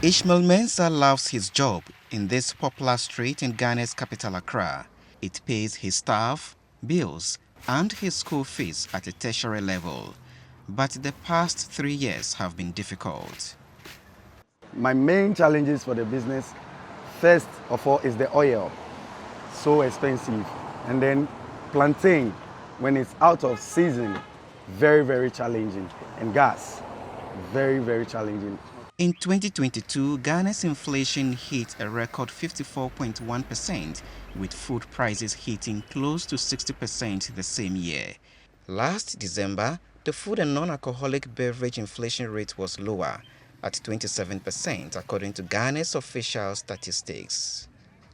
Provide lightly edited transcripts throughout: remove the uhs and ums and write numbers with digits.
Ishmael Mensah loves his job in this popular street in Ghana's capital, Accra. It pays his staff, bills, and his school fees at a tertiary level. But the past 3 years have been difficult. My main challenges for the business, first of all, is the oil, so expensive. And then plantain, when it's out of season, very, very challenging. And gas, very, very challenging. In 2022, Ghana's inflation hit a record 54.1%, with food prices hitting close to 60% the same year. Last December, the food and non-alcoholic beverage inflation rate was lower, at 27%, according to Ghana's official statistics.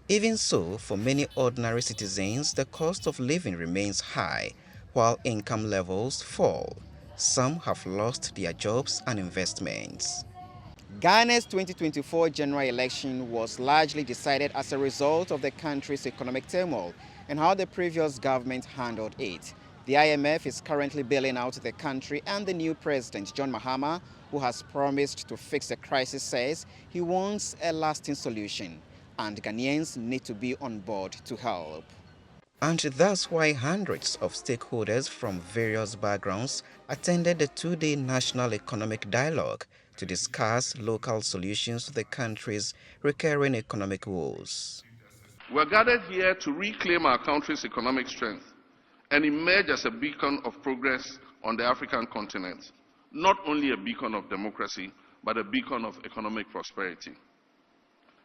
Even so, for many ordinary citizens, the cost of living remains high, while income levels fall. Some have lost their jobs and investments. Ghana's 2024 general election was largely decided as a result of the country's economic turmoil and how the previous government handled it. The IMF is currently bailing out the country, and the new President John Mahama, who has promised to fix the crisis, says he wants a lasting solution, and Ghanaians need to be on board to help. And that's why hundreds of stakeholders from various backgrounds attended the two-day National Economic Dialogue to discuss local solutions to the country's recurring economic woes. We're gathered here to reclaim our country's economic strength and emerge as a beacon of progress on the African continent. Not only a beacon of democracy, but a beacon of economic prosperity.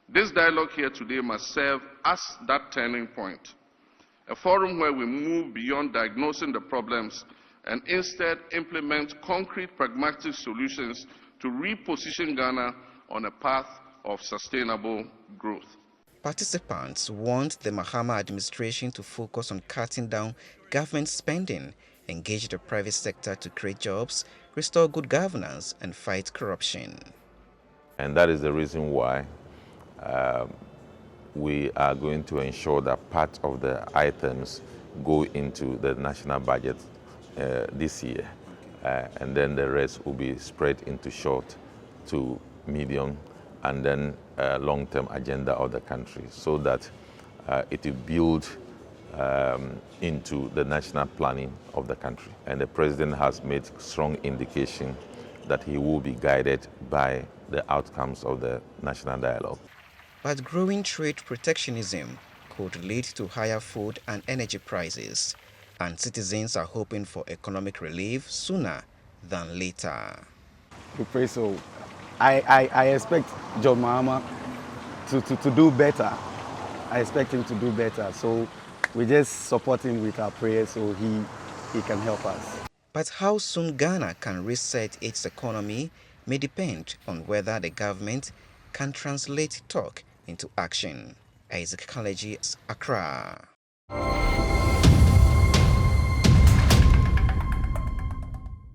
This dialogue here today must serve as that turning point, a forum where we move beyond diagnosing the problems and instead implement concrete, pragmatic solutions to reposition Ghana on a path of sustainable growth. Participants want the Mahama administration to focus on cutting down government spending, engage the private sector to create jobs, restore good governance, and fight corruption. And that is the reason why we are going to ensure that part of the items go into the national budget this year. And then the rest will be spread into short to medium and then long-term agenda of the country, so that it will build into the national planning of the country. And the president has made strong indication that he will be guided by the outcomes of the national dialogue. But growing trade protectionism could lead to higher food and energy prices, and citizens are hoping for economic relief sooner than later. We pray so. I expect John Mahama to do better. I expect him to do better. So we just support him with our prayers so he can help us. But how soon Ghana can reset its economy may depend on whether the government can translate talk into action. Kaledzi, Accra.